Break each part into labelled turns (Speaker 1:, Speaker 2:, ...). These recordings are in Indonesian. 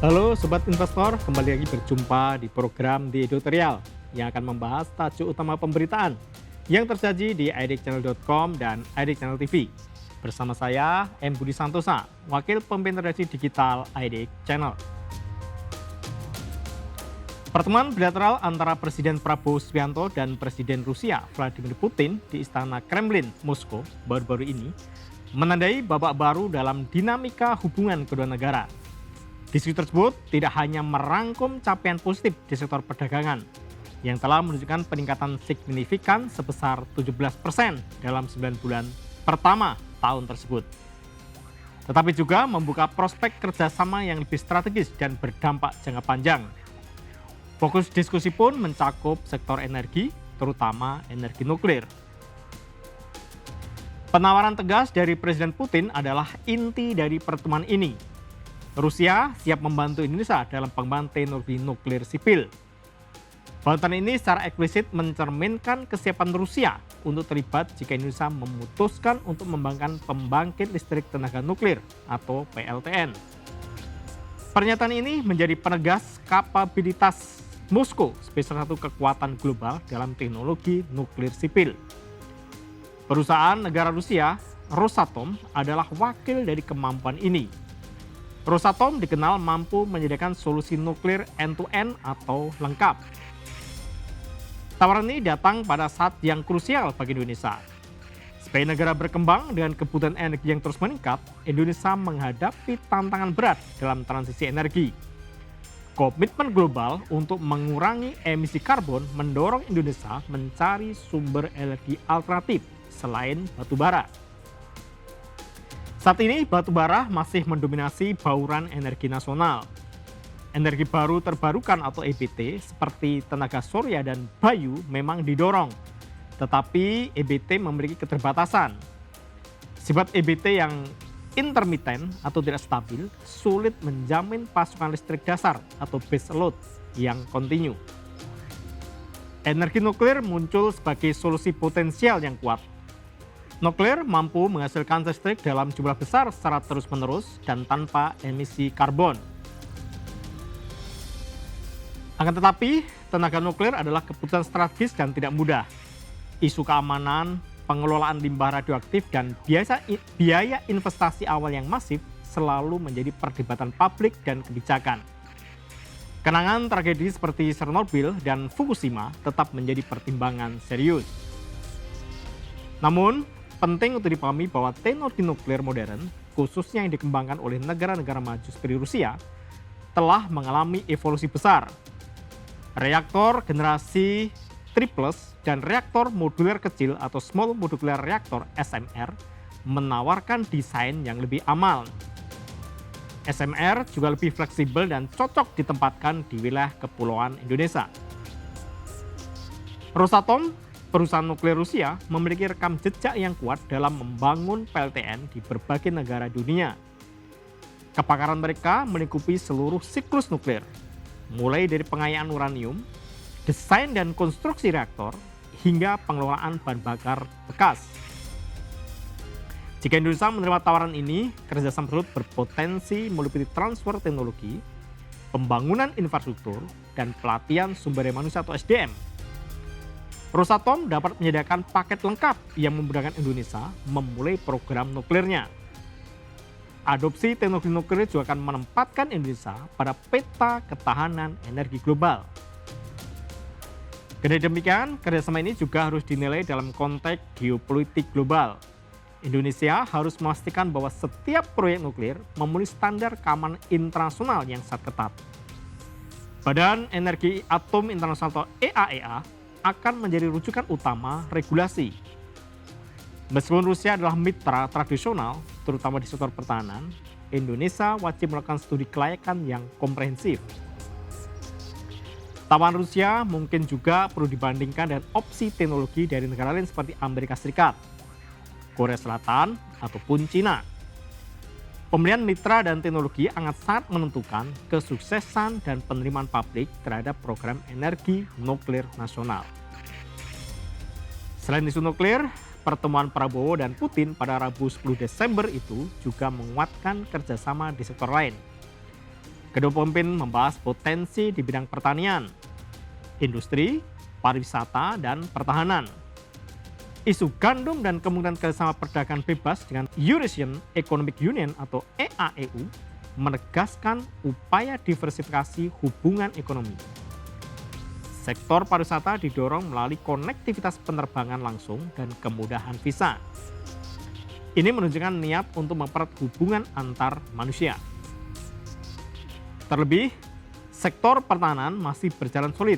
Speaker 1: Halo Sobat Investor, kembali lagi berjumpa di program The Editorial yang akan membahas tajuk utama pemberitaan yang tersaji di idxchannel.com dan IDX Channel TV. Bersama saya, M. Budi Santosa, Wakil Pemimpin Redaksi Digital IDX Channel. Pertemuan bilateral antara Presiden Prabowo Subianto dan Presiden Rusia Vladimir Putin di Istana Kremlin, Moskow baru-baru ini menandai babak baru dalam dinamika hubungan kedua negara. Diskusi tersebut tidak hanya merangkum capaian positif di sektor perdagangan yang telah menunjukkan peningkatan signifikan sebesar 17% dalam 9 bulan pertama tahun tersebut. Tetapi juga membuka prospek kerjasama yang lebih strategis dan berdampak jangka panjang. Fokus diskusi pun mencakup sektor energi, terutama energi nuklir. Penawaran tegas dari Presiden Putin adalah inti dari pertemuan ini. Rusia siap membantu Indonesia dalam pengembangan teknologi nuklir sipil. Bantuan ini secara eksplisit mencerminkan kesiapan Rusia untuk terlibat jika Indonesia memutuskan untuk mengembangkan pembangkit listrik tenaga nuklir atau PLTN. Pernyataan ini menjadi penegas kapabilitas Moskow sebagai salah satu kekuatan global dalam teknologi nuklir sipil. Perusahaan negara Rusia, Rosatom, adalah wakil dari kemampuan ini. Rosatom dikenal mampu menyediakan solusi nuklir end-to-end atau lengkap. Tawaran ini datang pada saat yang krusial bagi Indonesia. Sebagai negara berkembang dengan kebutuhan energi yang terus meningkat, Indonesia menghadapi tantangan berat dalam transisi energi. Komitmen global untuk mengurangi emisi karbon mendorong Indonesia mencari sumber energi alternatif selain batu bara. Saat ini batu bara masih mendominasi bauran energi nasional. Energi baru terbarukan atau EBT seperti tenaga surya dan bayu memang didorong. Tetapi EBT memiliki keterbatasan. Sifat EBT yang intermiten atau tidak stabil sulit menjamin pasokan listrik dasar atau base load yang kontinu. Energi nuklir muncul sebagai solusi potensial yang kuat. Nuklir mampu menghasilkan listrik dalam jumlah besar secara terus-menerus dan tanpa emisi karbon. Akan tetapi, tenaga nuklir adalah keputusan strategis dan tidak mudah. Isu keamanan, pengelolaan limbah radioaktif, dan biaya investasi awal yang masif selalu menjadi perdebatan publik dan kebijakan. Kenangan tragedi seperti Chernobyl dan Fukushima tetap menjadi pertimbangan serius. Namun, penting untuk dipahami bahwa teknologi nuklir modern, khususnya yang dikembangkan oleh negara-negara maju seperti Rusia, telah mengalami evolusi besar. Reaktor generasi triplus dan reaktor modular kecil atau small modular reactor SMR menawarkan desain yang lebih aman. SMR juga lebih fleksibel dan cocok ditempatkan di wilayah kepulauan Indonesia. Rosatom, perusahaan nuklir Rusia, memiliki rekam jejak yang kuat dalam membangun PLTN di berbagai negara dunia. Kepakaran mereka melingkupi seluruh siklus nuklir, mulai dari pengayaan uranium, desain dan konstruksi reaktor, hingga pengelolaan bahan bakar bekas. Jika Indonesia menerima tawaran ini, kerjasama tersebut berpotensi meliputi transfer teknologi, pembangunan infrastruktur, dan pelatihan sumber daya manusia atau SDM. Rosatom dapat menyediakan paket lengkap yang memudahkan Indonesia memulai program nuklirnya. Adopsi teknologi nuklir juga akan menempatkan Indonesia pada peta ketahanan energi global. Dengan demikian, kerjasama ini juga harus dinilai dalam konteks geopolitik global. Indonesia harus memastikan bahwa setiap proyek nuklir memenuhi standar keamanan internasional yang sangat ketat. Badan Energi Atom Internasional atau IAEA akan menjadi rujukan utama regulasi. Meskipun Rusia adalah mitra tradisional, terutama di sektor pertahanan, Indonesia wajib melakukan studi kelayakan yang komprehensif. Tawaran Rusia mungkin juga perlu dibandingkan dengan opsi teknologi dari negara lain seperti Amerika Serikat, Korea Selatan, ataupun Cina. Pemilihan mitra dan teknologi sangat menentukan kesuksesan dan penerimaan publik terhadap program energi nuklir nasional. Selain isu nuklir, pertemuan Prabowo dan Putin pada Rabu 10 Desember itu juga menguatkan kerjasama di sektor lain. Kedua pemimpin membahas potensi di bidang pertanian, industri, pariwisata, dan pertahanan. Isu gandum dan kemungkinan kerjasama perdagangan bebas dengan Eurasian Economic Union atau EAEU menegaskan upaya diversifikasi hubungan ekonomi. Sektor pariwisata didorong melalui konektivitas penerbangan langsung dan kemudahan visa. Ini menunjukkan niat untuk mempererat hubungan antar manusia. Terlebih, sektor pertahanan masih berjalan solid.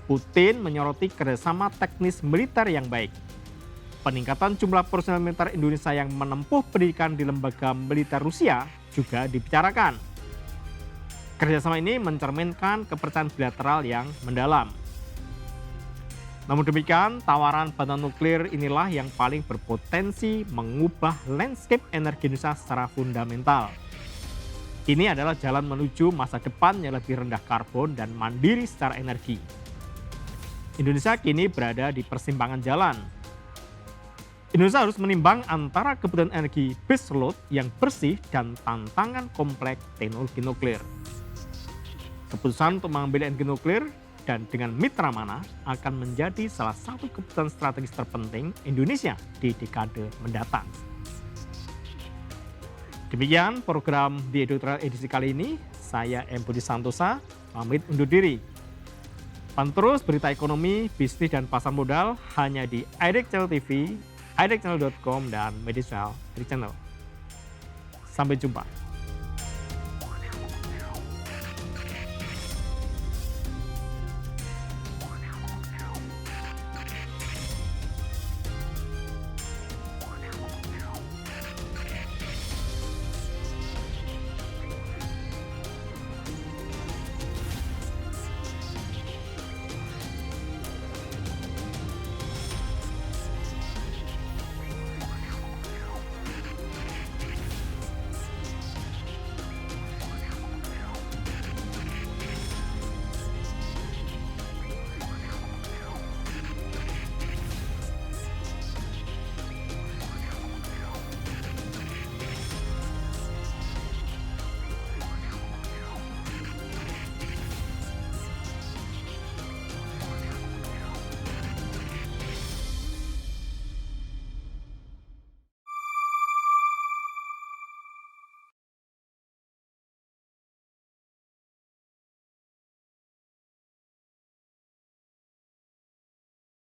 Speaker 1: Putin menyoroti kerjasama teknis militer yang baik. Peningkatan jumlah personel militer Indonesia yang menempuh pendidikan di lembaga militer Rusia juga dibicarakan. Kerjasama ini mencerminkan kepercayaan bilateral yang mendalam. Namun demikian, tawaran bantuan nuklir inilah yang paling berpotensi mengubah landscape energi Indonesia secara fundamental. Ini adalah jalan menuju masa depan yang lebih rendah karbon dan mandiri secara energi. Indonesia kini berada di persimpangan jalan. Indonesia harus menimbang antara kebutuhan energi baseload yang bersih dan tantangan kompleks teknologi nuklir. Keputusan untuk mengambil energi nuklir dan dengan mitra mana akan menjadi salah satu keputusan strategis terpenting Indonesia di dekade mendatang. Demikian program di Editorial edisi kali ini. Saya M. Budi Santosa, pamit undur diri. Pantau terus berita ekonomi, bisnis, dan pasar modal hanya di IDX Channel TV, idxchannel.com, dan Media Channel. Sampai jumpa.